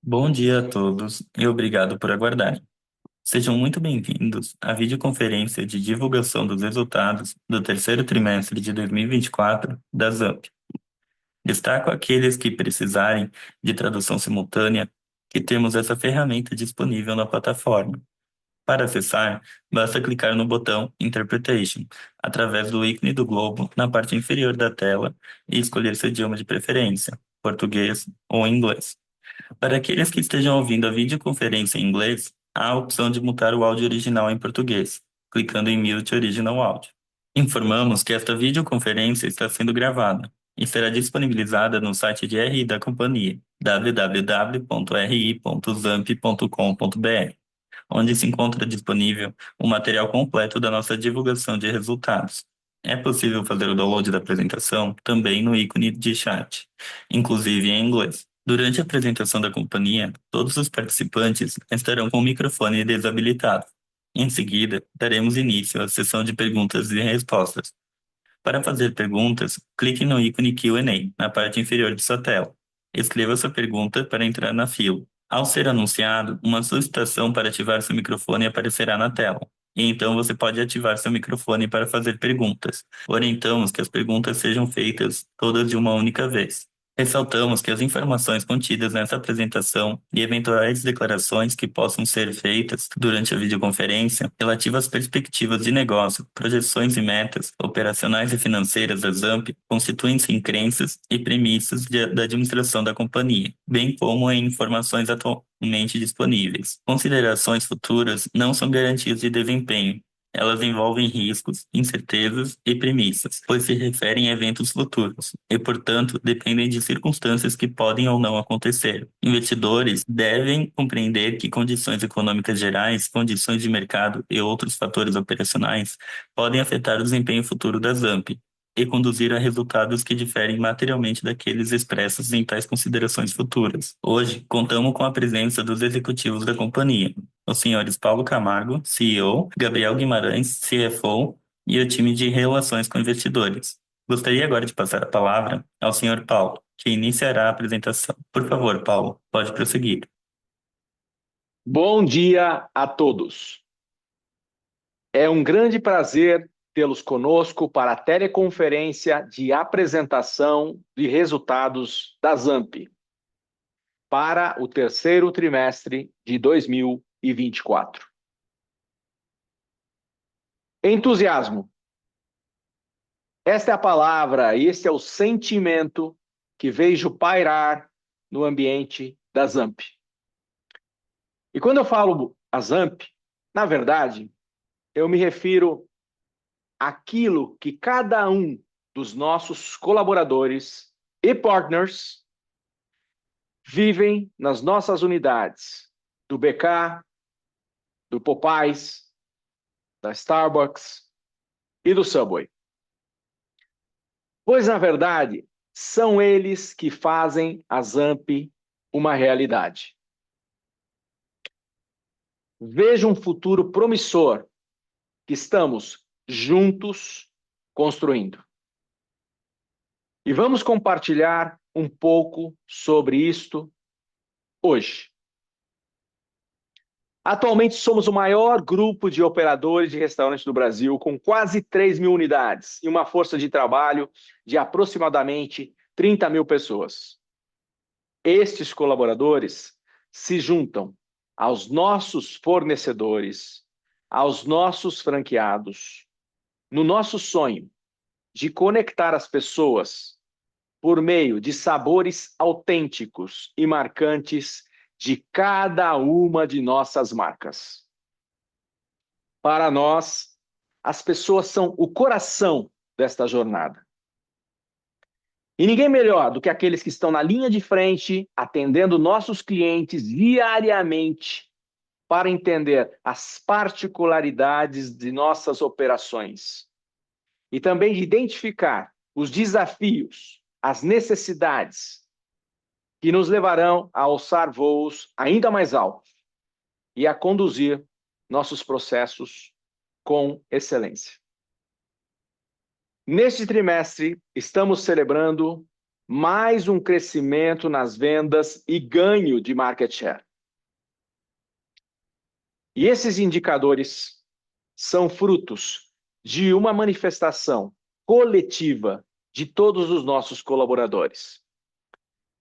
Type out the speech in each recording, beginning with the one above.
Bom dia a todos e obrigado por aguardarem. Sejam muito bem-vindos à videoconferência de divulgação dos resultados do terceiro trimestre de 2024 da ZAMP. Destaco aqueles que precisarem de tradução simultânea que temos essa ferramenta disponível na plataforma. Para acessar, basta clicar no botão Interpretation através do ícone do globo na parte inferior da tela e escolher seu idioma de preferência, português ou inglês. Para aqueles que estejam ouvindo a videoconferência em inglês, há a opção de mutar o áudio original em português, clicando em Mute Original Audio. Informamos que esta videoconferência está sendo gravada e será disponibilizada no site de RI da companhia, www.ri.zamp.com.br, onde se encontra disponível o material completo da nossa divulgação de resultados. É possível fazer o download da apresentação também no ícone de chat, inclusive em inglês. Durante a apresentação da companhia, todos os participantes estarão com o microfone desabilitado. Em seguida, daremos início à sessão de perguntas e respostas. Para fazer perguntas, clique no ícone Q&A na parte inferior de sua tela. Escreva sua pergunta para entrar na fila. Ao ser anunciado, uma solicitação para ativar seu microfone aparecerá na tela. E então você pode ativar seu microfone para fazer perguntas. Orientamos que as perguntas sejam feitas todas de uma única vez. Ressaltamos que as informações contidas nessa apresentação e eventuais declarações que possam ser feitas durante a videoconferência relativas às perspectivas de negócio, projeções e metas operacionais e financeiras da ZAMP constituem-se em crenças e premissas da administração da companhia, bem como em informações atualmente disponíveis. Considerações futuras não são garantias de desempenho. Elas envolvem riscos, incertezas e premissas, pois se referem a eventos futuros e, portanto, dependem de circunstâncias que podem ou não acontecer. Investidores devem compreender que condições econômicas gerais, condições de mercado e outros fatores operacionais podem afetar o desempenho futuro da ZAMP e conduzir a resultados que diferem materialmente daqueles expressos em tais considerações futuras. Hoje, contamos com a presença dos executivos da companhia, os senhores Paulo Camargo, CEO, Gabriel Guimarães, CFO, e o time de relações com investidores. Gostaria agora de passar a palavra ao senhor Paulo, que iniciará a apresentação. Por favor, Paulo, pode prosseguir. Bom dia a todos. É um grande prazer tê-los conosco para a teleconferência de apresentação de resultados da ZAMP para o terceiro trimestre de 2024. Entusiasmo. Esta é a palavra, este é o sentimento que vejo pairar no ambiente da ZAMP. E quando eu falo a ZAMP, na verdade, eu me refiro àquilo que cada um dos nossos colaboradores e partners vivem nas nossas unidades do BK, do Popeyes, da Starbucks e do Subway. Pois, na verdade, são eles que fazem a ZAMP uma realidade. Vejo um futuro promissor que estamos juntos construindo. E vamos compartilhar um pouco sobre isto hoje. Atualmente somos o maior grupo de operadores de restaurantes do Brasil, com quase 3 mil unidades e uma força de trabalho de aproximadamente 30 mil pessoas. Estes colaboradores se juntam aos nossos fornecedores, aos nossos franqueados, no nosso sonho de conectar as pessoas por meio de sabores autênticos e marcantes de cada uma de nossas marcas. Para nós, as pessoas são o coração desta jornada. E ninguém melhor do que aqueles que estão na linha de frente, atendendo nossos clientes diariamente, para entender as particularidades de nossas operações e também de identificar os desafios, as necessidades que nos levarão a alçar voos ainda mais altos e a conduzir nossos processos com excelência. Neste trimestre, estamos celebrando mais um crescimento nas vendas e ganho de market share. E esses indicadores são frutos de uma manifestação coletiva de todos os nossos colaboradores,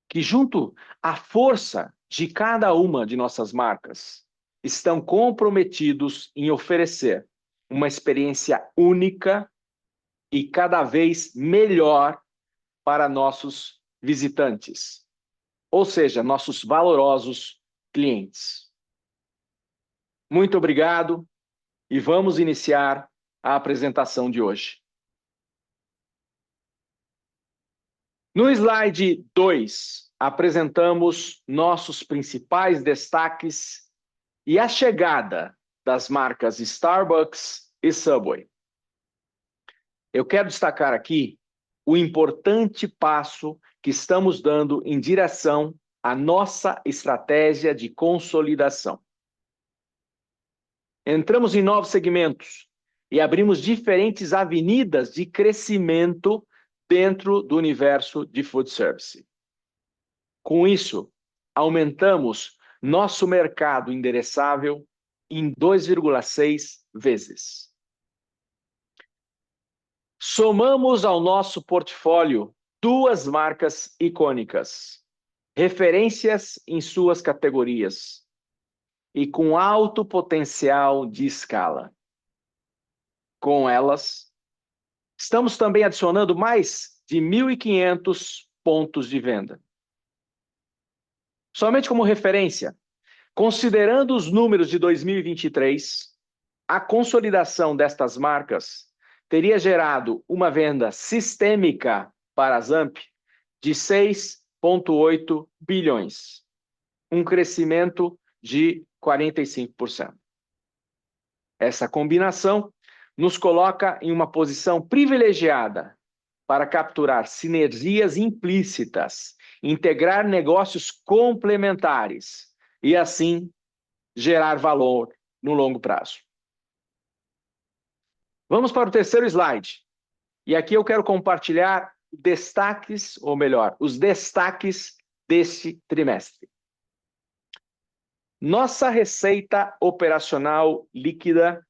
que junto à força de cada uma de nossas marcas, estão comprometidos em oferecer uma experiência única e cada vez melhor para nossos visitantes, ou seja, nossos valorosos clientes. Muito obrigado e vamos iniciar a apresentação de hoje. No slide 2, apresentamos nossos principais destaques e a chegada das marcas Starbucks e Subway. Eu quero destacar aqui o importante passo que estamos dando em direção à nossa estratégia de consolidação. Entramos em novos segmentos e abrimos diferentes avenidas de crescimento dentro do universo de food service. Com isso, aumentamos nosso mercado endereçável em 2,6 vezes. Somamos ao nosso portfólio duas marcas icônicas, referências em suas categorias e com alto potencial de escala. Com elas, estamos também adicionando mais de 1.500 pontos de venda. Somente como referência, considerando os números de 2023, a consolidação destas marcas teria gerado uma venda sistêmica para a Zamp de 6,8 bilhões, um crescimento de 45%. Essa combinação nos coloca em uma posição privilegiada para capturar sinergias implícitas, integrar negócios complementares e, assim, gerar valor no longo prazo. Vamos para o terceiro slide. E aqui eu quero compartilhar destaques, ou melhor, os destaques deste trimestre. Nossa receita operacional líquida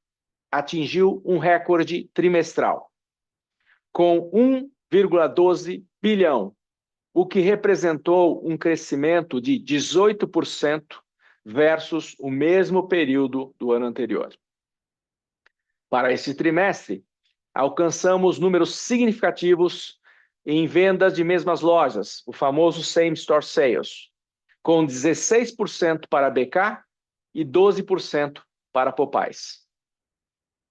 atingiu um recorde trimestral, com 1,12 bilhão, o que representou um crescimento de 18% versus o mesmo período do ano anterior. Para esse trimestre, alcançamos números significativos em vendas de mesmas lojas, o famoso Same Store Sales, com 16% para BK e 12% para Popeyes.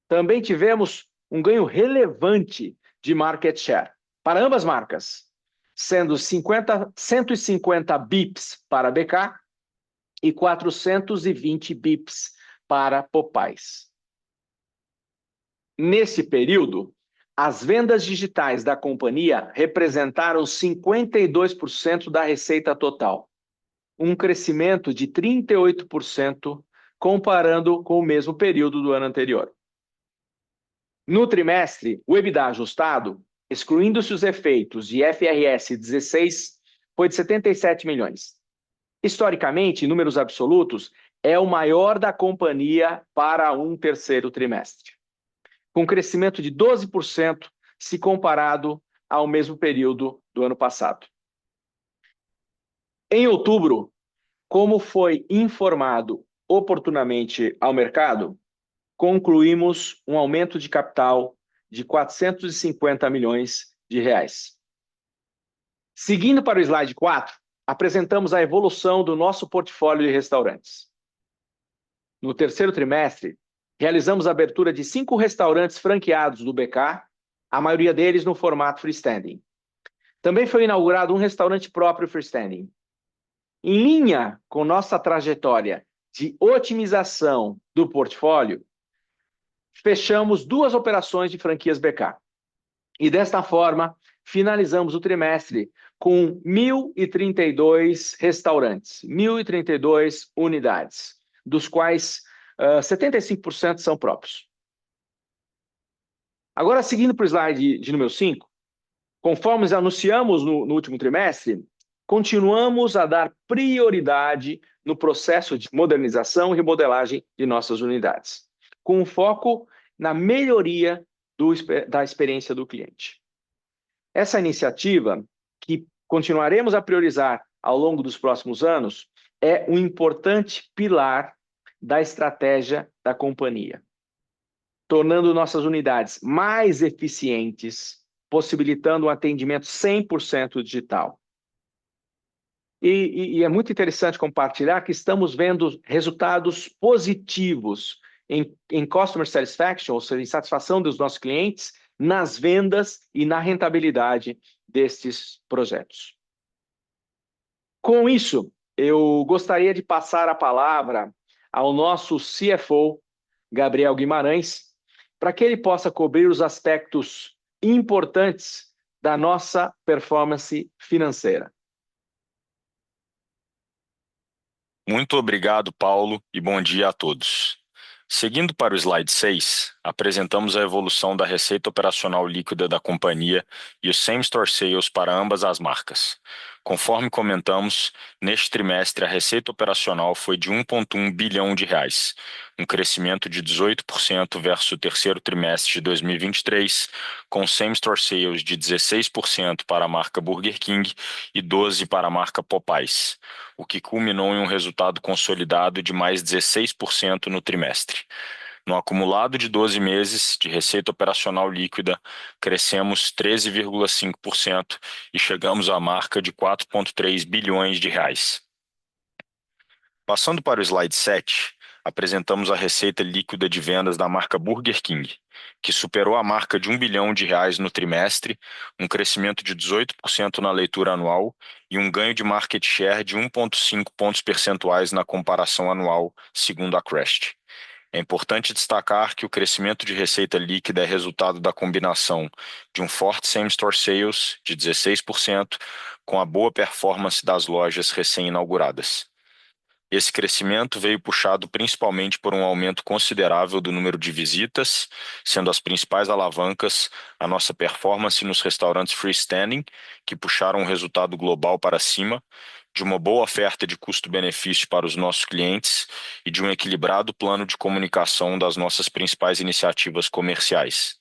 Também tivemos um ganho relevante de market share para ambas marcas, sendo 150 bips para BK e 420 bips para Popeyes. Nesse período, as vendas digitais da companhia representaram 52% da receita total, um crescimento de 38% comparando com o mesmo período do ano anterior. No trimestre, o EBITDA ajustado, excluindo-se os efeitos de IFRS 16, foi de 77 milhões. Historicamente, em números absolutos, é o maior da companhia para um terceiro trimestre, com crescimento de 12% se comparado ao mesmo período do ano passado. Em outubro, como foi informado oportunamente ao mercado, concluímos um aumento de capital de 450 milhões de reais. Seguindo para o slide 4, apresentamos a evolução do nosso portfólio de restaurantes. No terceiro trimestre, realizamos a abertura de 5 restaurantes franqueados do BK, a maioria deles no formato freestanding. Também foi inaugurado um restaurante próprio freestanding. Em linha com nossa trajetória de otimização do portfólio, fechamos 2 operações de franquias BK. E desta forma, finalizamos o trimestre com 1.032 restaurantes, 1.032 unidades, dos quais 75% são próprios. Agora, seguindo para o slide de número 5, Conforme anunciamos no último trimestre, continuamos a dar prioridade no processo de modernização e remodelagem de nossas unidades, com foco na melhoria da experiência do cliente. Essa iniciativa, que continuaremos a priorizar ao longo dos próximos anos, é um importante pilar da estratégia da companhia, tornando nossas unidades mais eficientes, possibilitando um atendimento 100% digital. E é muito interessante compartilhar que estamos vendo resultados positivos em customer satisfaction, ou seja, em satisfação dos nossos clientes, nas vendas e na rentabilidade destes projetos. Com isso, eu gostaria de passar a palavra ao nosso CFO, Gabriel Guimarães, para que ele possa cobrir os aspectos importantes da nossa performance financeira. Muito obrigado, Paulo, e bom dia a todos. Seguindo para o slide 6, apresentamos a evolução da receita operacional líquida da companhia e o same-store sales para ambas as marcas. Conforme comentamos, neste trimestre a receita operacional foi de R$ 1,1 bilhão, um crescimento de 18% versus o terceiro trimestre de 2023, com same-store sales de 16% para a marca Burger King e 12% para a marca Popeyes, o que culminou em um resultado consolidado de mais 16% no trimestre. No acumulado de 12 meses de receita operacional líquida, crescemos 13,5% e chegamos à marca de R$ 4,3 bilhões. Passando para o slide 7, apresentamos a receita líquida de vendas da marca Burger King, que superou a marca de R$ 1 bilhão no trimestre, um crescimento de 18% na leitura anual e um ganho de market share de 1,5 pontos percentuais na comparação anual, segundo a Crest. É importante destacar que o crescimento de receita líquida é resultado da combinação de um forte same-store sales de 16% com a boa performance das lojas recém-inauguradas. Esse crescimento veio puxado principalmente por um aumento considerável do número de visitas, sendo as principais alavancas a nossa performance nos restaurantes freestanding, que puxaram o resultado global para cima, de uma boa oferta de custo-benefício para os nossos clientes e de um equilibrado plano de comunicação das nossas principais iniciativas comerciais.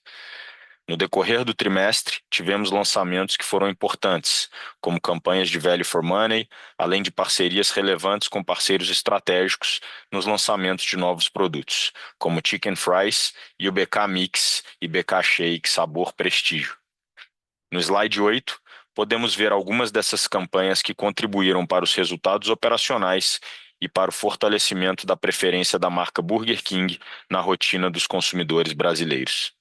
No decorrer do trimestre, tivemos lançamentos que foram importantes, como campanhas de Value for Money, além de parcerias relevantes com parceiros estratégicos nos lançamentos de novos produtos, como Chicken Fries e o BK Mix e BK Shake Sabor Prestígio. No slide 8, podemos ver algumas dessas campanhas que contribuíram para os resultados operacionais e para o fortalecimento da preferência da marca Burger King na rotina dos consumidores brasileiros.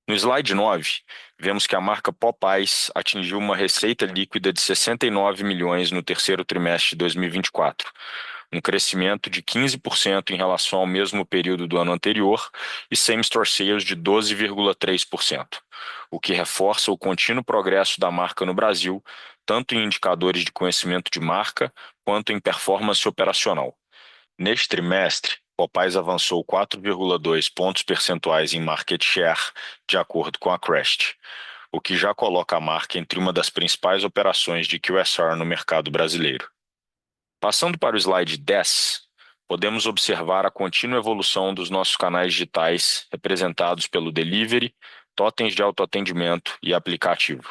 No slide 9, vemos que a marca Popeyes atingiu uma receita líquida de 69 milhões no terceiro trimestre de 2024, um crescimento de 15% em relação ao mesmo período do ano anterior e same-store sales de 12,3%, o que reforça o contínuo progresso da marca no Brasil, tanto em indicadores de conhecimento de marca quanto em performance operacional. Neste trimestre, Popeyes avançou 4,2 pontos percentuais em market share, de acordo com a Crest, o que já coloca a marca entre uma das principais operações de QSR no mercado brasileiro. Passando para o slide 10, podemos observar a contínua evolução dos nossos canais digitais, representados pelo delivery, totens de autoatendimento e aplicativo.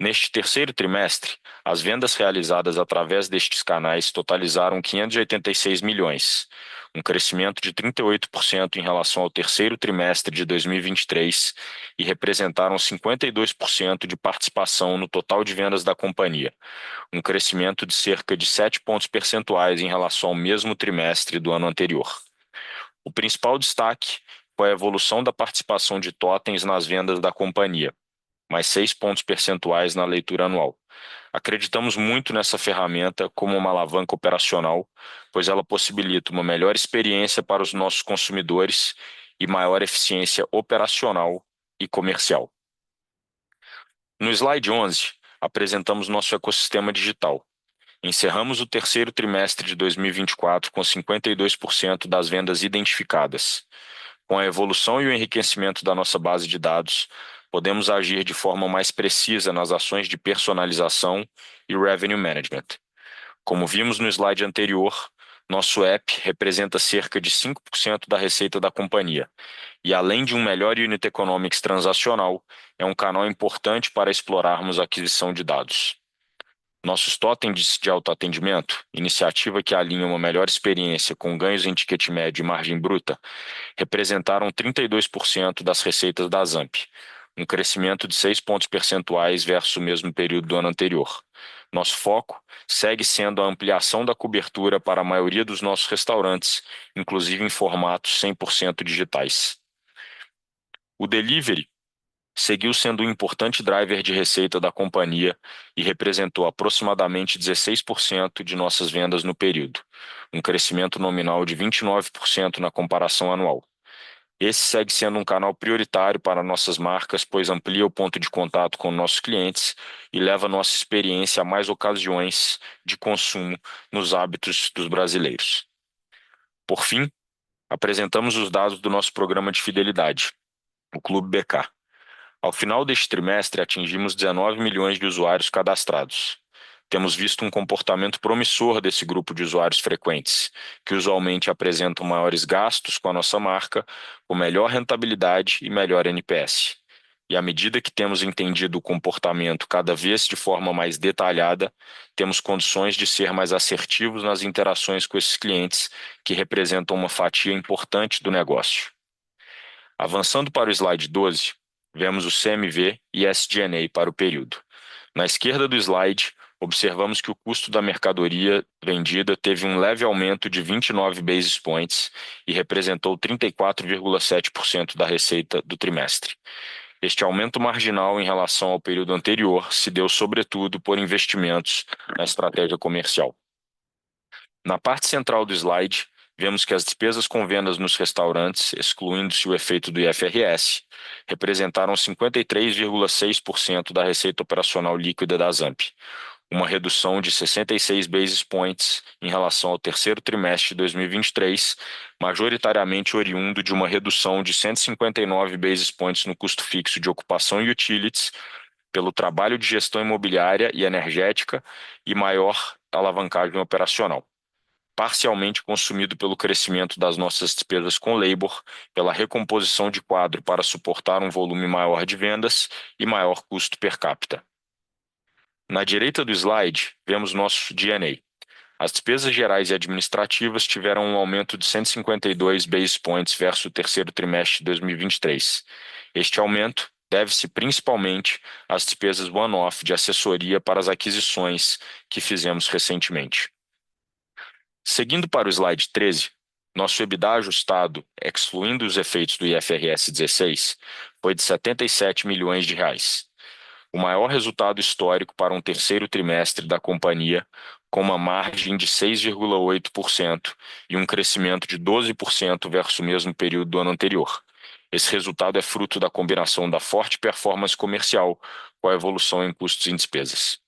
Neste terceiro trimestre, as vendas realizadas através destes canais totalizaram R$ 586 milhões, um crescimento de 38% em relação ao terceiro trimestre de 2023 e representaram 52% de participação no total de vendas da companhia, um crescimento de cerca de 7 pontos percentuais em relação ao mesmo trimestre do ano anterior. O principal destaque foi a evolução da participação de totens nas vendas da companhia, mais 6 pontos percentuais na leitura anual. Acreditamos muito nessa ferramenta como uma alavanca operacional, pois ela possibilita uma melhor experiência para os nossos consumidores e maior eficiência operacional e comercial. No slide 11, apresentamos nosso ecossistema digital. Encerramos o terceiro trimestre de 2024 com 52% das vendas identificadas. Com a evolução e o enriquecimento da nossa base de dados, podemos agir de forma mais precisa nas ações de personalização e revenue management. Como vimos no slide anterior, nosso app representa cerca de 5% da receita da companhia e, além de um melhor unit economics transacional, é um canal importante para explorarmos a aquisição de dados. Nossos totens de autoatendimento, iniciativa que alinha uma melhor experiência com ganhos em ticket médio e margem bruta, representaram 32% das receitas da Zamp, um crescimento de 6 pontos percentuais versus o mesmo período do ano anterior. Nosso foco segue sendo a ampliação da cobertura para a maioria dos nossos restaurantes, inclusive em formatos 100% digitais. O delivery seguiu sendo um importante driver de receita da companhia e representou aproximadamente 16% de nossas vendas no período, um crescimento nominal de 29% na comparação anual. Esse segue sendo um canal prioritário para nossas marcas, pois amplia o ponto de contato com nossos clientes e leva nossa experiência a mais ocasiões de consumo nos hábitos dos brasileiros. Por fim, apresentamos os dados do nosso programa de fidelidade, o Clube BK. Ao final deste trimestre, atingimos 19 milhões de usuários cadastrados. Temos visto um comportamento promissor desse grupo de usuários frequentes, que usualmente apresentam maiores gastos com a nossa marca, com melhor rentabilidade e melhor NPS. E à medida que temos entendido o comportamento cada vez de forma mais detalhada, temos condições de ser mais assertivos nas interações com esses clientes, que representam uma fatia importante do negócio. Avançando para o slide 12, vemos o CMV e SG&A para o período. Na esquerda do slide, observamos que o custo da mercadoria vendida teve um leve aumento de 29 basis points e representou 34,7% da receita do trimestre. Este aumento marginal em relação ao período anterior se deu sobretudo por investimentos na estratégia comercial. Na parte central do slide, vemos que as despesas com vendas nos restaurantes, excluindo-se o efeito do IFRS, representaram 53,6% da receita operacional líquida da Zamp, uma redução de 66 basis points em relação ao terceiro trimestre de 2023, majoritariamente oriundo de uma redução de 159 basis points no custo fixo de ocupação e utilities, pelo trabalho de gestão imobiliária e energética e maior alavancagem operacional, parcialmente consumido pelo crescimento das nossas despesas com labor, pela recomposição de quadro para suportar um volume maior de vendas e maior custo per capita. Na direita do slide, vemos nosso G&A. As despesas gerais e administrativas tiveram um aumento de 152 basis points versus o terceiro trimestre de 2023. Este aumento deve-se principalmente às despesas one-off de assessoria para as aquisições que fizemos recentemente. Seguindo para o slide 13, nosso EBITDA ajustado, excluindo os efeitos do IFRS 16, foi de 77 milhões de reais. O maior resultado histórico para um terceiro trimestre da companhia, com uma margem de 6,8% e um crescimento de 12% versus o mesmo período do ano anterior. Esse resultado é fruto da combinação da forte performance comercial com a evolução em custos e despesas.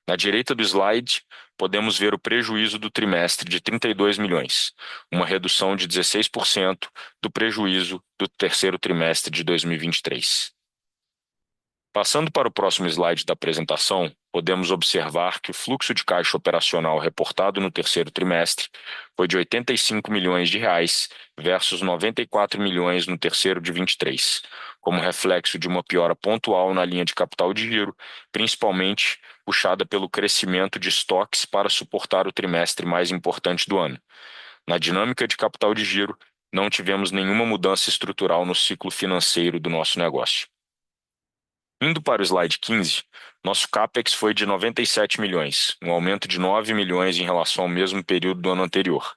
Na direita do slide, podemos ver o prejuízo do trimestre de 32 milhões, uma redução de 16% do prejuízo do terceiro trimestre de 2023. Passando para o próximo slide da apresentação, podemos observar que o fluxo de caixa operacional reportado no terceiro trimestre foi de 85 milhões de reais versus 94 milhões no terceiro de 23, como reflexo de uma piora pontual na linha de capital de giro, principalmente puxada pelo crescimento de estoques para suportar o trimestre mais importante do ano. Na dinâmica de capital de giro, não tivemos nenhuma mudança estrutural no ciclo financeiro do nosso negócio. Indo para o slide 15, nosso CAPEX foi de 97 milhões, um aumento de 9 milhões em relação ao mesmo período do ano anterior.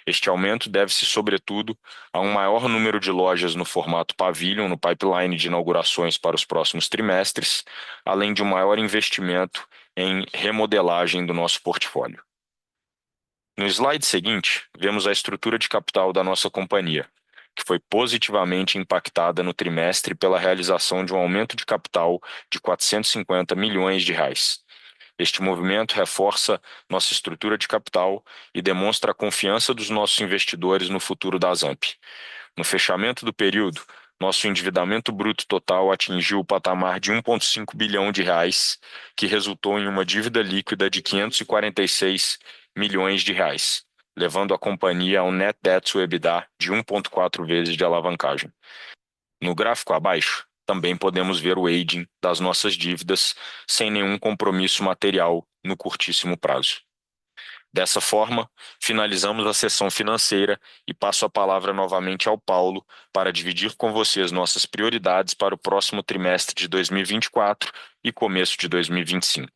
Este aumento deve-se, sobretudo, a um maior número de lojas no formato Pavilion no pipeline de inaugurações para os próximos trimestres, além de um maior investimento em remodelagem do nosso portfólio. No slide seguinte, vemos a estrutura de capital da nossa companhia, que foi positivamente impactada no trimestre pela realização de um aumento de capital de 450 milhões de reais. Este movimento reforça nossa estrutura de capital e demonstra a confiança dos nossos investidores no futuro da Zamp. No fechamento do período, Nosso endividamento bruto total atingiu o patamar de 1,5 bilhão de reais, que resultou em uma dívida líquida de 546 milhões de reais, levando a companhia a um net debt to EBITDA de 1,4 vezes de alavancagem. No gráfico abaixo, também podemos ver o aging das nossas dívidas sem nenhum compromisso material no curtíssimo prazo. Dessa forma, finalizamos a sessão financeira e passo a palavra novamente ao Paulo para dividir com vocês nossas prioridades para o próximo trimestre de 2024 e começo de 2025.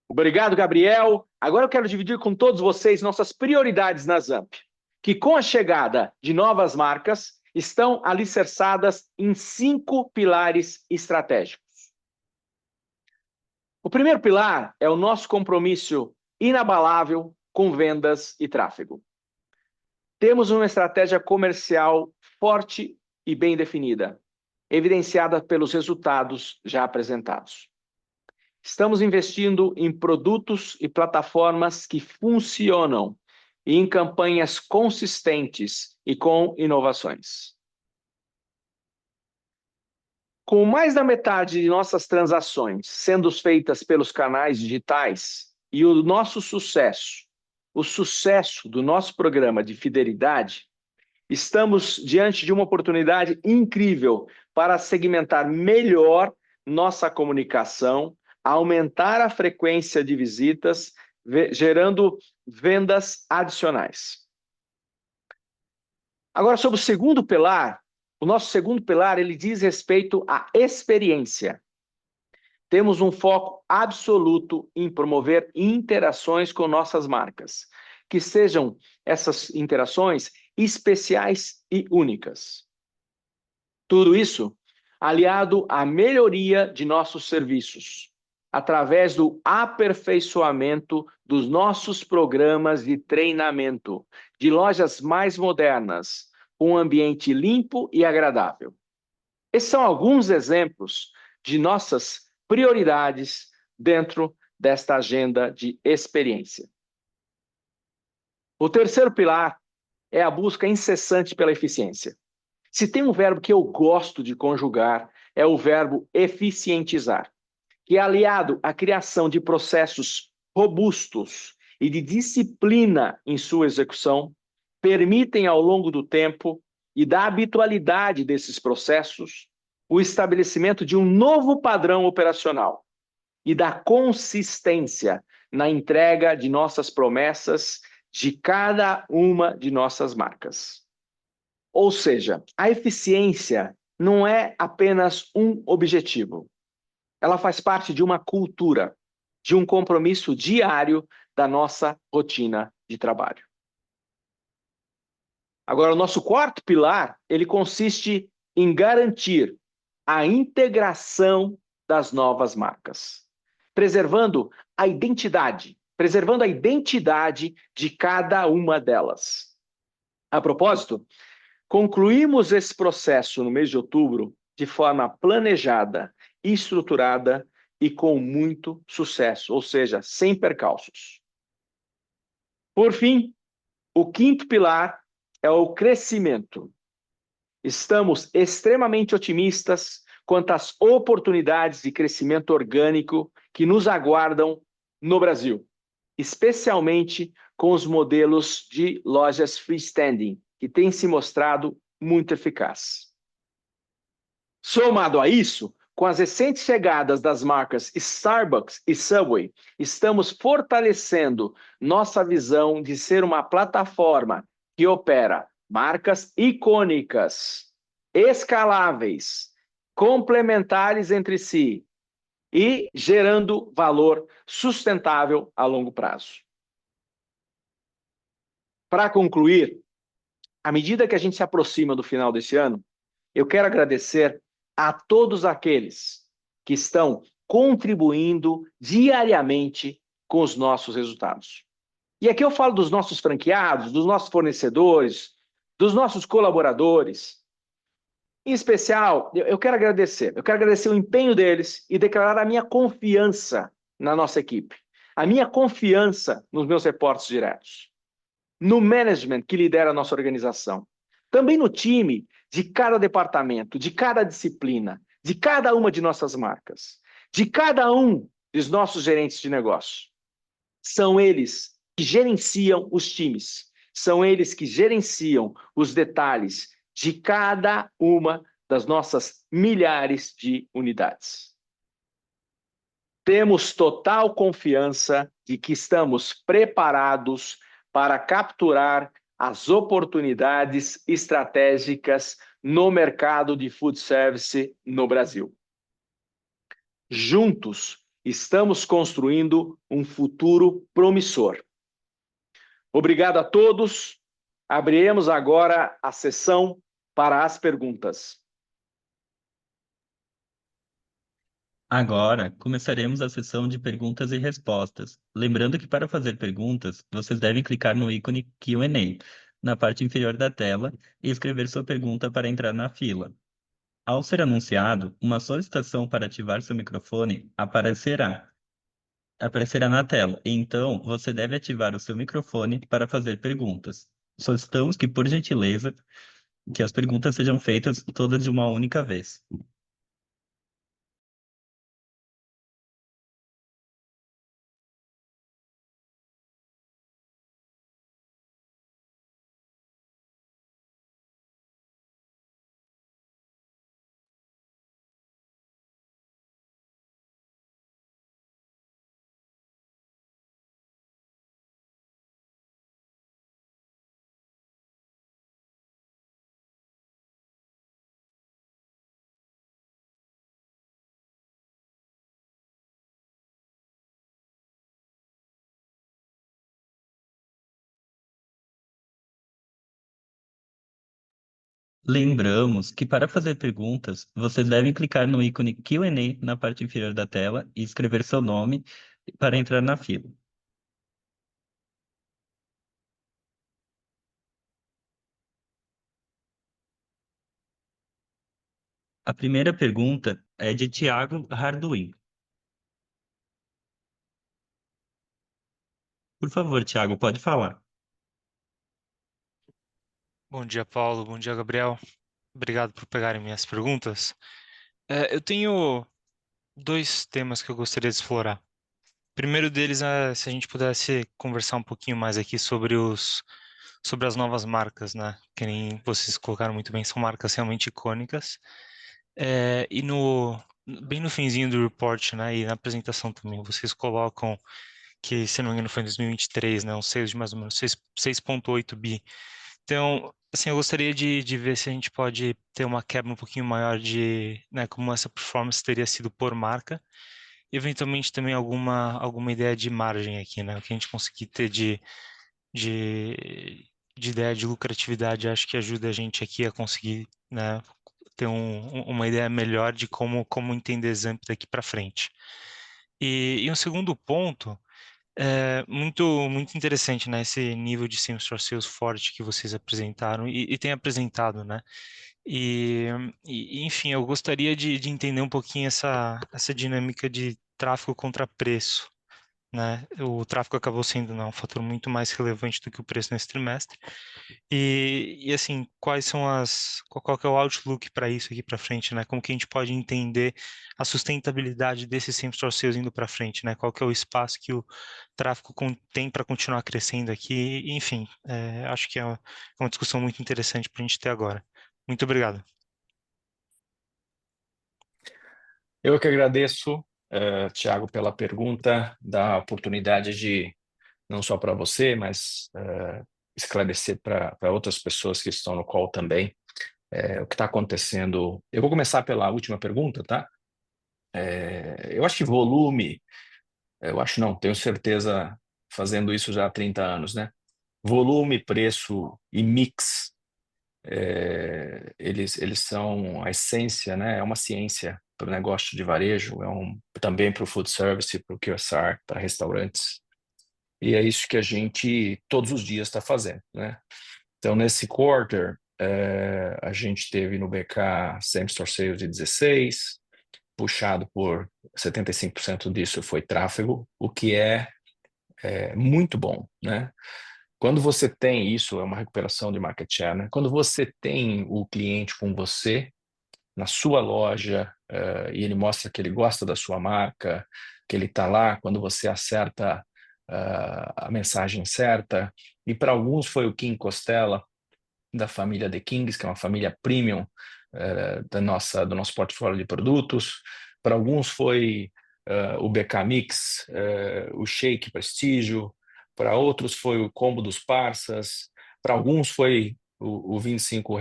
Obrigado, Gabriel. Agora eu quero dividir com todos vocês nossas prioridades na Zamp, que com a chegada de novas marcas estão alicerçadas em 5 pilares estratégicos. O primeiro pilar é o nosso compromisso inabalável com vendas e tráfego. Temos uma estratégia comercial forte e bem definida, evidenciada pelos resultados já apresentados. Estamos investindo em produtos e plataformas que funcionam e em campanhas consistentes e com inovações. Com mais da metade de nossas transações sendo feitas pelos canais digitais e o nosso sucesso, o sucesso do nosso programa de fidelidade, estamos diante de uma oportunidade incrível para segmentar melhor nossa comunicação, aumentar a frequência de visitas, gerando vendas adicionais. Agora, sobre o segundo pilar, o nosso segundo pilar, ele diz respeito à experiência. Temos um foco absoluto em promover interações com nossas marcas, que sejam essas interações especiais e únicas. Tudo isso aliado à melhoria de nossos serviços, através do aperfeiçoamento dos nossos programas de treinamento, de lojas mais modernas, com um ambiente limpo e agradável. Esses são alguns exemplos de nossas prioridades dentro desta agenda de experiência. O terceiro pilar é a busca incessante pela eficiência. Se tem um verbo que eu gosto de conjugar, é o verbo eficientizar, que é aliado à criação de processos robustos e de disciplina em sua execução, permitem ao longo do tempo e da habitualidade desses processos o estabelecimento de um novo padrão operacional e da consistência na entrega de nossas promessas de cada uma de nossas marcas. Ou seja, a eficiência não é apenas um objetivo. Ela faz parte de uma cultura, de um compromisso diário da nossa rotina de trabalho. Agora, o nosso quarto pilar, ele consiste em garantir a integração das novas marcas, preservando a identidade de cada uma delas. A propósito, concluímos esse processo no mês de outubro de forma planejada, estruturada e com muito sucesso, ou seja, sem percalços. Por fim, o quinto pilar é o crescimento. Estamos extremamente otimistas quanto às oportunidades de crescimento orgânico que nos aguardam no Brasil, especialmente com os modelos de lojas freestanding, que têm se mostrado muito eficazes. Somado a isso, com as recentes chegadas das marcas Starbucks e Subway, estamos fortalecendo nossa visão de ser uma plataforma que opera marcas icônicas, escaláveis, complementares entre si e gerando valor sustentável a longo prazo. Para concluir, à medida que a gente se aproxima do final desse ano, eu quero agradecer a todos aqueles que estão contribuindo diariamente com os nossos resultados. E aqui eu falo dos nossos franqueados, dos nossos fornecedores, dos nossos colaboradores. Em especial, eu quero agradecer o empenho deles e declarar a minha confiança na nossa equipe, a minha confiança nos meus reportes diretos, no management que lidera a nossa organização, também no time de cada departamento, de cada disciplina, de cada uma de nossas marcas, de cada um dos nossos gerentes de negócio. São eles que gerenciam os times, são eles que gerenciam os detalhes de cada uma das nossas milhares de unidades. Temos total confiança de que estamos preparados para capturar as oportunidades estratégicas no mercado de food service no Brasil. Juntos, estamos construindo um futuro promissor. Obrigado a todos. Abriremos agora a sessão para as perguntas. Agora, começaremos a sessão de perguntas e respostas. Lembrando que para fazer perguntas, vocês devem clicar no ícone Q&A na parte inferior da tela e escrever sua pergunta para entrar na fila. Ao ser anunciado, uma solicitação para ativar seu microfone aparecerá na tela. Então, você deve ativar o seu microfone para fazer perguntas. Solicitamos que, por gentileza, que as perguntas sejam feitas todas de uma única vez. Lembramos que para fazer perguntas, vocês devem clicar no ícone Q&A na parte inferior da tela e escrever seu nome para entrar na fila. A primeira pergunta é de Tiago Harduin. Por favor, Tiago, pode falar. Bom dia, Paulo. Bom dia, Gabriel. Obrigado por pegarem minhas perguntas. Eu tenho dois temas que eu gostaria de explorar. O primeiro deles é se a gente pudesse conversar um pouquinho mais aqui sobre as novas marcas, né? Que nem vocês colocaram muito bem, são marcas realmente icônicas. E bem no finzinho do report, né? E na apresentação também, vocês colocam que, se não me engano, foi em 2023, né? Um sales de mais ou menos 6,8 bi. Então, assim, eu gostaria de ver se a gente pode ter uma quebra um pouquinho maior de, né, como essa performance teria sido por marca, e eventualmente também alguma ideia de margem aqui, né? O que a gente conseguir ter de, de ideia de lucratividade, acho que ajuda a gente aqui a conseguir, né, ter uma ideia melhor de como entender Zamp daqui para frente. E um segundo ponto é muito interessante, né? Esse nível de same-store sales forte que vocês apresentaram e têm apresentado, né? E, enfim, eu gostaria de entender um pouquinho essa dinâmica de tráfego contra preço, né? O tráfego acabou sendo, né, um fator muito mais relevante do que o preço nesse trimestre. E assim, qual que é o outlook para isso aqui para frente, né? Como que a gente pode entender a sustentabilidade desse same-store sales indo para frente, né? Qual que é o espaço que o tráfego tem para continuar crescendo aqui? Enfim, acho que é uma discussão muito interessante para a gente ter agora. Muito obrigado. Eu que agradeço, Tiago, pela pergunta, da oportunidade de, não só para você, mas esclarecer para outras pessoas que estão no call também, o que está acontecendo. Eu vou começar pela última pergunta, tá? Eu acho que volume, eu acho não, tenho certeza, fazendo isso já há 30 anos, né? Volume, preço e mix, eles são a essência, né? É uma ciência para o negócio de varejo, também para o food service, para o QSR, para restaurantes. E é isso que a gente todos os dias está fazendo, né? Então, nesse quarter, a gente teve no BK same-store sales de 16, puxado por 75% disso foi tráfego, o que é muito bom, né? Quando você tem isso, é uma recuperação de market share, né? Quando você tem o cliente com você, na sua loja, e ele mostra que ele gosta da sua marca, que ele está lá quando você acerta a mensagem certa. E para alguns foi o Kim Costela, da família The Kings, que é uma família premium do nosso portfólio de produtos. Para alguns foi o BK Mix, o Shake Prestígio. Para outros foi o combo dos Parsas. Para alguns foi o R$ 25,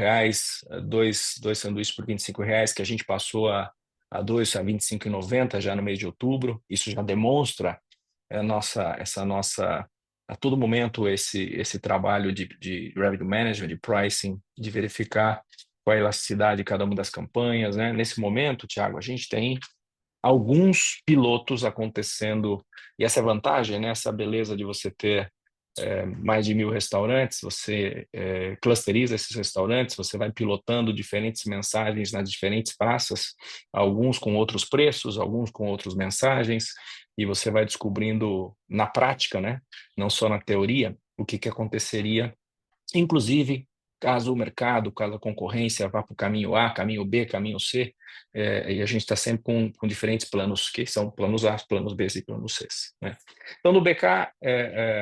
dois sanduíches por R$ 25, que a gente passou a 2 a R$ 25,90 já no mês de outubro. Isso já demonstra essa nossa a todo momento esse trabalho de revenue management, de pricing, de verificar qual a elasticidade de cada uma das campanhas, né? Nesse momento, Thiago, a gente tem alguns pilotos acontecendo, e essa é a vantagem, né? Essa beleza de você ter mais de 1.000 restaurantes, você clusteriza esses restaurantes, você vai pilotando diferentes mensagens nas diferentes praças, alguns com outros preços, alguns com outras mensagens, e você vai descobrindo na prática, né? Não só na teoria, o que aconteceria, inclusive caso o mercado, caso a concorrência vá para o caminho A, caminho B, caminho C, e a gente está sempre com diferentes planos, que são planos A, planos B e planos C, né? Então, no BK,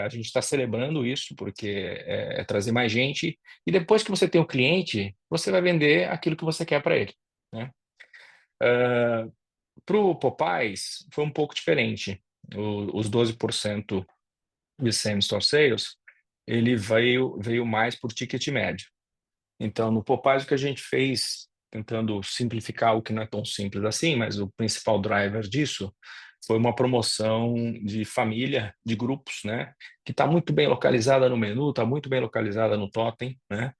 a gente está celebrando isso, porque é trazer mais gente, e depois que você tem o cliente, você vai vender aquilo que você quer para ele, né? Para o Popeyes, foi um pouco diferente. Os 12% de same store sales, ele veio mais por ticket médio. Então, no Popeyes, o que a gente fez, tentando simplificar o que não é tão simples assim, mas o principal driver disso foi uma promoção de família, de grupos, né? Que está muito bem localizada no menu, está muito bem localizada no totem, né?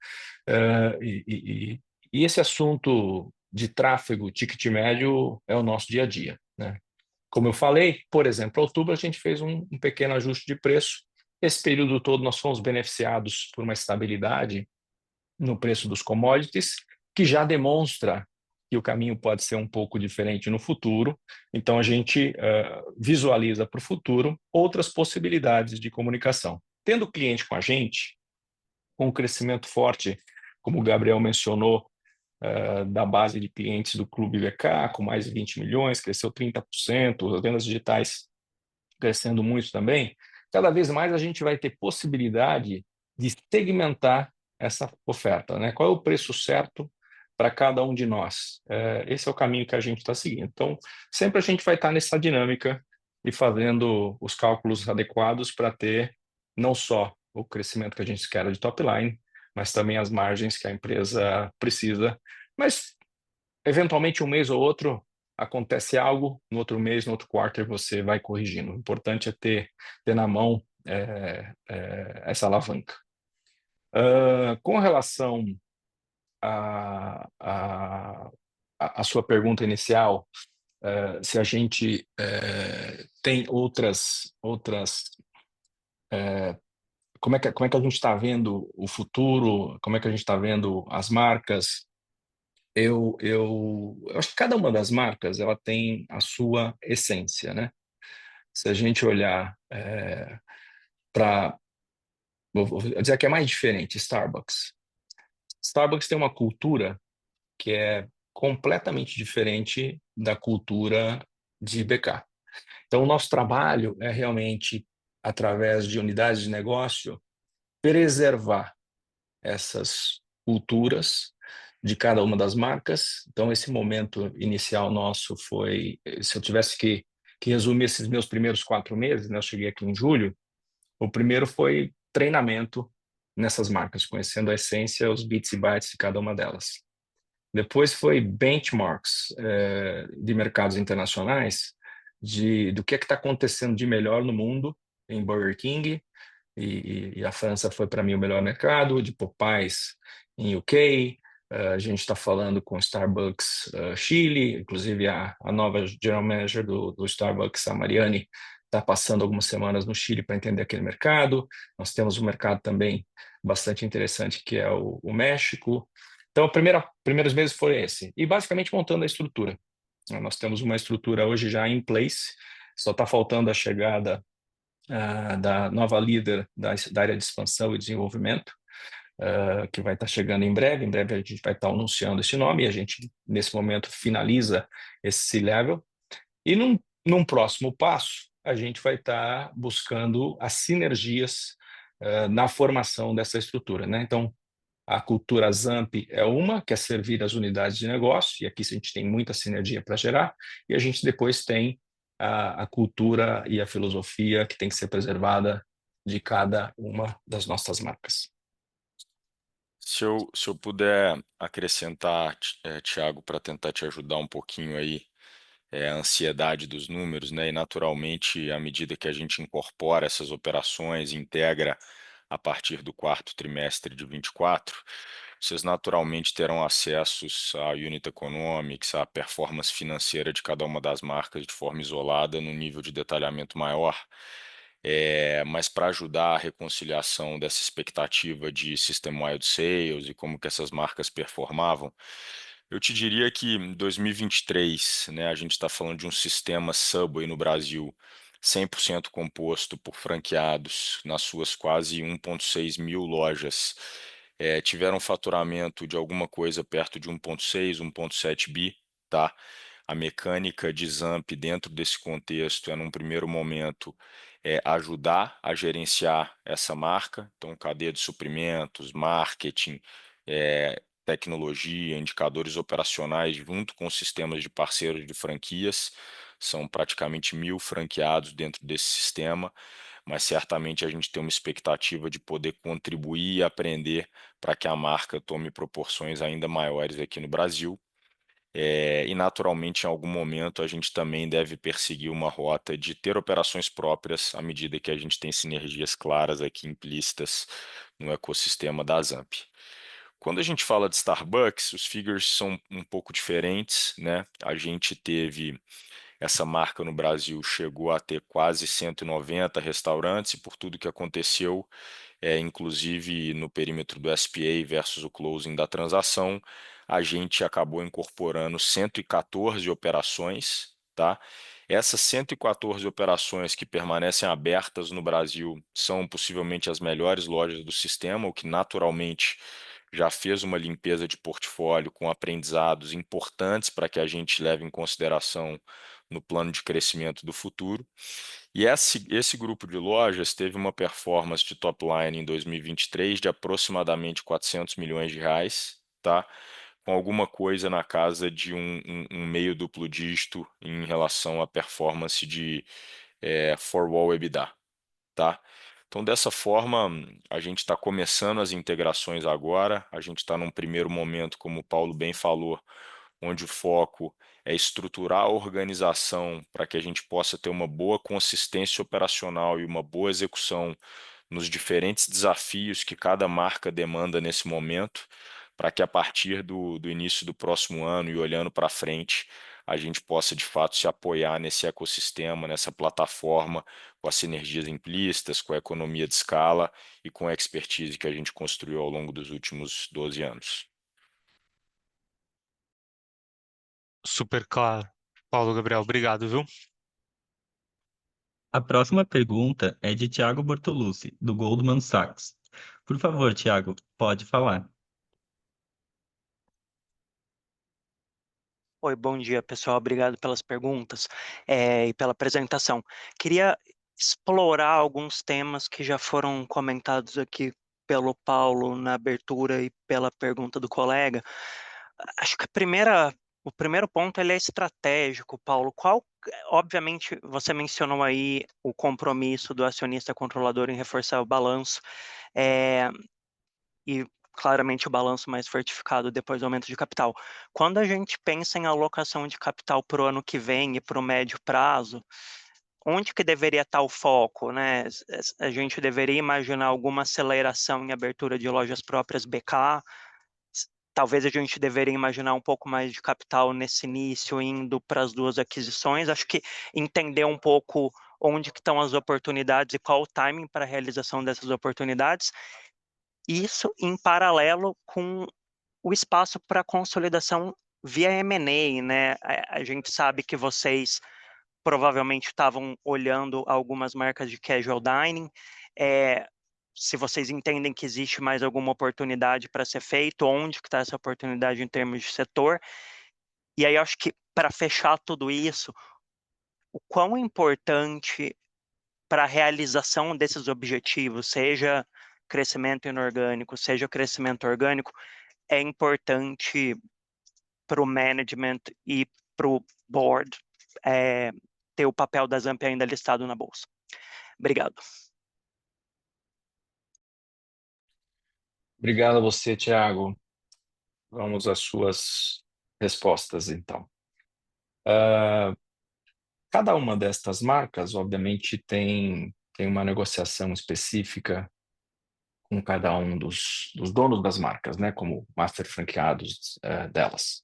E esse assunto de tráfego, ticket médio, é o nosso dia a dia, né? Como eu falei, por exemplo, em outubro a gente fez um pequeno ajuste de preço. Esse período todo nós fomos beneficiados por uma estabilidade no preço dos commodities, que já demonstra que o caminho pode ser um pouco diferente no futuro. Então, a gente visualiza para o futuro outras possibilidades de comunicação. Tendo o cliente com a gente, com um crescimento forte, como o Gabriel mencionou, da base de clientes do Clube BK, com mais de 20 milhões, cresceu 30%, as vendas digitais crescendo muito também, cada vez mais a gente vai ter possibilidade de segmentar essa oferta, né? Qual é o preço certo para cada um de nós? Esse é o caminho que a gente está seguindo. Então, sempre a gente vai estar nessa dinâmica e fazendo os cálculos adequados para ter não só o crescimento que a gente quer de top line, mas também as margens que a empresa precisa. Mas, eventualmente, um mês ou outro, acontece algo, no outro mês, no outro quarter, você vai corrigindo. O importante é ter na mão essa alavanca. Com relação à sua pergunta inicial, se a gente tem outras como é que a gente está vendo o futuro, como é que a gente está vendo as marcas. Eu acho que cada uma das marcas ela tem a sua essência, né? Se a gente olhar vou dizer que é mais diferente, Starbucks. Starbucks tem uma cultura que é completamente diferente da cultura de BK. Então, o nosso trabalho é realmente, através de unidades de negócio, preservar essas culturas de cada uma das marcas. Então, esse momento inicial nosso foi, se eu tivesse que resumir esses meus primeiros 4 meses, né, eu cheguei aqui em julho, o primeiro foi treinamento nessas marcas, conhecendo a essência, os bits e bytes de cada uma delas. Depois foi benchmarks de mercados internacionais, do que está acontecendo de melhor no mundo em Burger King, e a França foi para mim o melhor mercado, de Popeyes em UK, a gente está falando com Starbucks Chile, inclusive a nova General Manager do Starbucks, a Mariane, está passando algumas semanas no Chile para entender aquele mercado. Nós temos um mercado também bastante interessante, que é o México. Então, primeiros meses foi esse. E basicamente montando a estrutura. Nós temos uma estrutura hoje já em place, só está faltando a chegada da nova líder da área de expansão e desenvolvimento, que vai estar chegando em breve. Em breve a gente vai estar anunciando esse nome, e a gente, nesse momento, finaliza esse C-Level. E num próximo passo, a gente vai estar buscando as sinergias na formação dessa estrutura, né? Então, a cultura ZAMP é uma, que é servir as unidades de negócio, e aqui a gente tem muita sinergia para gerar, e a gente depois tem a cultura e a filosofia que tem que ser preservada de cada uma das nossas marcas. Se eu puder acrescentar, Tiago, para tentar te ajudar um pouquinho aí, a ansiedade dos números, né? E naturalmente, à medida que a gente incorpora essas operações, integra a partir do quarto trimestre de 24, vocês naturalmente terão acessos à Unit Economics, à performance financeira de cada uma das marcas de forma isolada, num nível de detalhamento maior. Mas para ajudar a reconciliação dessa expectativa de System-Wide Sales e como que essas marcas performavam, eu te diria que em 2023, né, a gente está falando de um sistema Subway no Brasil 100% composto por franqueados nas suas quase 1,6 mil lojas. Tiveram um faturamento de alguma coisa perto de 1,6, 1,7 bi, tá? A mecânica de Zamp dentro desse contexto é, num primeiro momento, ajudar a gerenciar essa marca, então cadeia de suprimentos, marketing, tecnologia, indicadores operacionais, junto com sistemas de parceiros de franquias. São praticamente 1.000 franqueados dentro desse sistema, mas certamente a gente tem uma expectativa de poder contribuir e aprender para que a marca tome proporções ainda maiores aqui no Brasil. E naturalmente, em algum momento, a gente também deve perseguir uma rota de ter operações próprias à medida que a gente tem sinergias claras aqui implícitas no ecossistema da Zamp. Quando a gente fala de Starbucks, os figures são um pouco diferentes, né? A gente teve essa marca no Brasil, chegou a ter quase 190 restaurantes, e por tudo que aconteceu, inclusive no perímetro do SPA versus o closing da transação, a gente acabou incorporando 114 operações, tá? Essas 114 operações que permanecem abertas no Brasil são possivelmente as melhores lojas do sistema, o que naturalmente já fez uma limpeza de portfólio com aprendizados importantes para que a gente leve em consideração no plano de crescimento do futuro. E esse grupo de lojas teve uma performance de top line em 2023 de aproximadamente 400 milhões de reais, tá? Com alguma coisa na casa de um meio duplo dígito em relação à performance de four-wall EBITDA, tá? Então, dessa forma, a gente está começando as integrações agora. A gente está num primeiro momento, como o Paulo bem falou, onde o foco é estruturar a organização para que a gente possa ter uma boa consistência operacional e uma boa execução nos diferentes desafios que cada marca demanda nesse momento, para que a partir do início do próximo ano e olhando para frente, a gente possa de fato se apoiar nesse ecossistema, nessa plataforma, com as sinergias implícitas, com a economia de escala e com a expertise que a gente construiu ao longo dos últimos 12 anos. Super claro. Paulo Gabriel, obrigado, viu? A próxima pergunta é de Thiago Bortolucci, do Goldman Sachs. Por favor, Thiago, pode falar. Oi, bom dia, pessoal. Obrigado pelas perguntas e pela apresentação. Queria explorar alguns temas que já foram comentados aqui pelo Paulo na abertura e pela pergunta do colega. Acho que o primeiro ponto ele é estratégico, Paulo. Obviamente, você mencionou aí o compromisso do acionista controlador em reforçar o balanço, e claramente o balanço mais fortificado depois do aumento de capital. Quando a gente pensa em alocação de capital para o ano que vem e para o médio prazo, onde que deveria estar o foco, né? A gente deveria imaginar alguma aceleração em abertura de lojas próprias BK. Talvez a gente deveria imaginar um pouco mais de capital nesse início, indo para as duas aquisições. Acho que entender um pouco onde que estão as oportunidades e qual o timing para a realização dessas oportunidades. Isso em paralelo com o espaço para consolidação via M&A, né? A gente sabe que vocês provavelmente estavam olhando algumas marcas de casual dining. Se vocês entendem que existe mais alguma oportunidade para ser feito, onde que está essa oportunidade em termos de setor. E aí, acho que, para fechar tudo isso, o quão importante para a realização desses objetivos, seja crescimento inorgânico, seja crescimento orgânico, é importante para o management e para o board ter o papel da Zamp ainda listado na bolsa. Obrigado. Obrigado a você, Thiago. Vamos às suas respostas, então. Cada uma destas marcas, obviamente, tem uma negociação específica com cada um dos donos das marcas, né, como master franqueados delas.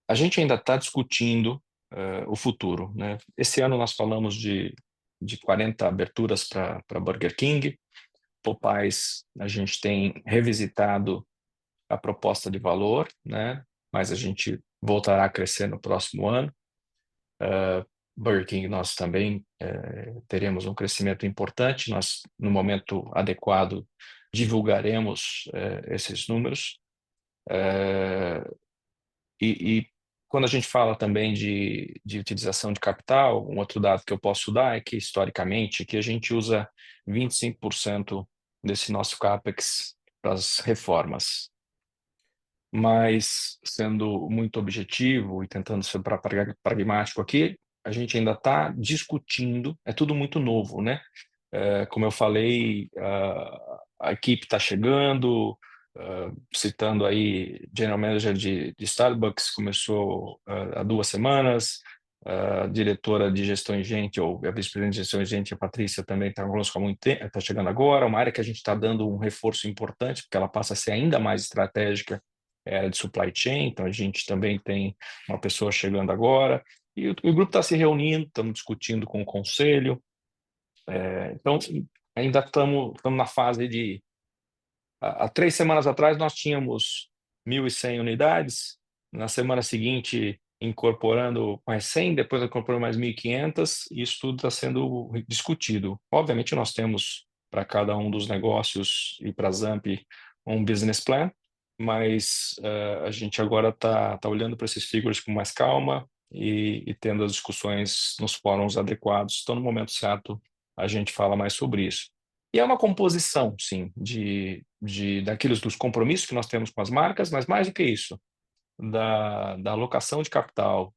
A gente ainda está discutindo o futuro, né? Esse ano nós falamos de 40 aberturas para Burger King. Popeyes, a gente tem revisitado a proposta de valor, né? Mas a gente voltará a crescer no próximo ano. Burger King, nós também teremos um crescimento importante. Nós, no momento adequado, divulgaremos esses números. E quando a gente fala também de utilização de capital, um outro dado que eu posso dar é que, historicamente, que a gente usa 25% desse nosso CAPEX para as reformas. Mas, sendo muito objetivo e tentando ser pragmático aqui, a gente ainda está discutindo, é tudo muito novo, né? Como eu falei, a equipe está chegando, citando aí, General Manager de Starbucks começou há 2 semanas, a diretora de gestão em gente, ou a vice-presidente de gestão em gente, a Patrícia, também está conosco há muito tempo, está chegando agora, uma área que a gente está dando um reforço importante, porque ela passa a ser ainda mais estratégica, é a área de supply chain, então a gente também tem uma pessoa chegando agora, e o grupo está se reunindo, estamos discutindo com o conselho, então ainda estamos na fase de... Há 3 semanas atrás nós tínhamos 1.100 unidades, na semana seguinte incorporando mais 100, depois incorporando mais 1.500, e isso tudo está sendo discutido. Obviamente nós temos para cada um dos negócios e para a Zamp um business plan, mas a gente agora está olhando para esses figures com mais calma e tendo as discussões nos fóruns adequados. Então, no momento certo, a gente fala mais sobre isso. E é uma composição, sim, daqueles dos compromissos que nós temos com as marcas, mas mais do que isso, da alocação de capital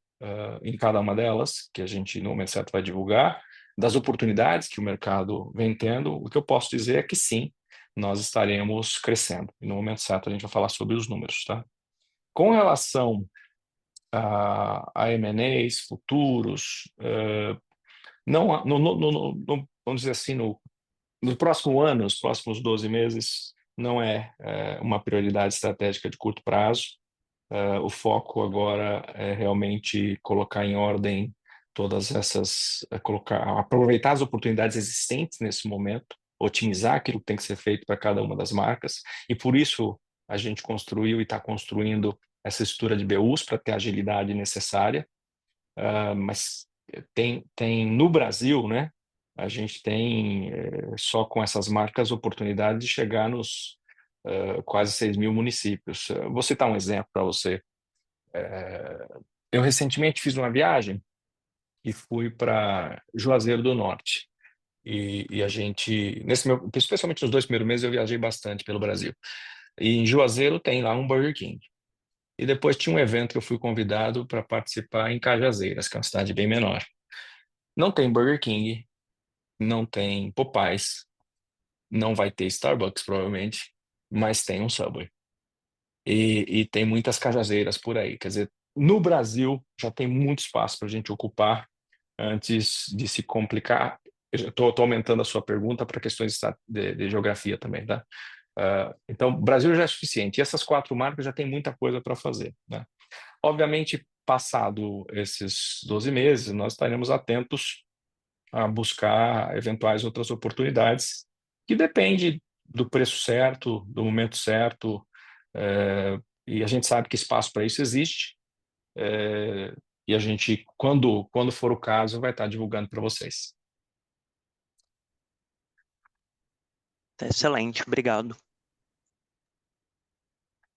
em cada uma delas, que a gente, no momento certo, vai divulgar, das oportunidades que o mercado vem tendo. O que eu posso dizer é que, sim, nós estaremos crescendo. E no momento certo, a gente vai falar sobre os números, tá? Com relação a M&As futuros, não, vamos dizer assim, no próximo ano, os próximos 12 meses, não é uma prioridade estratégica de curto prazo. O foco agora é realmente colocar em ordem todas essas, aproveitar as oportunidades existentes nesse momento, otimizar aquilo que tem que ser feito para cada uma das marcas, e por isso a gente construiu e está construindo essa estrutura de BUs para ter a agilidade necessária, mas tem no Brasil, né? A gente tem, só com essas marcas, oportunidade de chegar nos quase 6.000 municípios. Vou citar um exemplo para você. Eu recentemente fiz uma viagem e fui para Juazeiro do Norte. E a gente, especialmente nos 2 primeiros meses, eu viajei bastante pelo Brasil. E em Juazeiro tem lá um Burger King. E depois tinha um evento que eu fui convidado para participar em Cajazeiras, que é uma cidade bem menor. Não tem Burger King, não tem Popeyes, não vai ter Starbucks, provavelmente, mas tem um Subway. E tem muitas cajazeiras por aí. Quer dizer, no Brasil já tem muito espaço para a gente ocupar antes de se complicar. Estou aumentando a sua pergunta para questões de geografia também, tá? Então, o Brasil já é suficiente. E essas 4 marcas já tem muita coisa para fazer, né? Obviamente, passado esses 12 meses, nós estaremos atentos a buscar eventuais outras oportunidades, que depende do preço certo, do momento certo, e a gente sabe que espaço para isso existe. e a gente, quando for o caso, vai estar divulgando para vocês. Excelente, obrigado.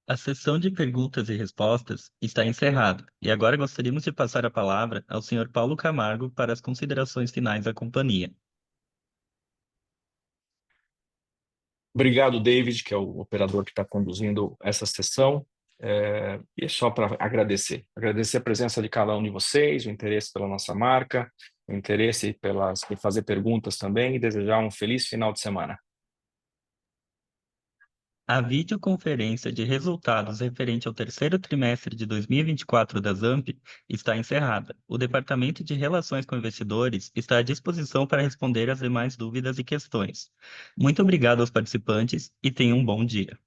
A sessão de perguntas e respostas está encerrada, e agora gostaríamos de passar a palavra ao Sr. Paulo Camargo para as considerações finais da companhia. Obrigado, David, que é o operador que está conduzindo essa sessão. E é só para agradecer. Agradecer a presença de cada um de vocês, o interesse pela nossa marca, o interesse em fazer perguntas também, e desejar um feliz final de semana. A videoconferência de resultados referente ao terceiro trimestre de 2024 da ZAMP está encerrada. O Departamento de Relações com Investidores está à disposição para responder às demais dúvidas e questões. Muito obrigado aos participantes e tenham um bom dia.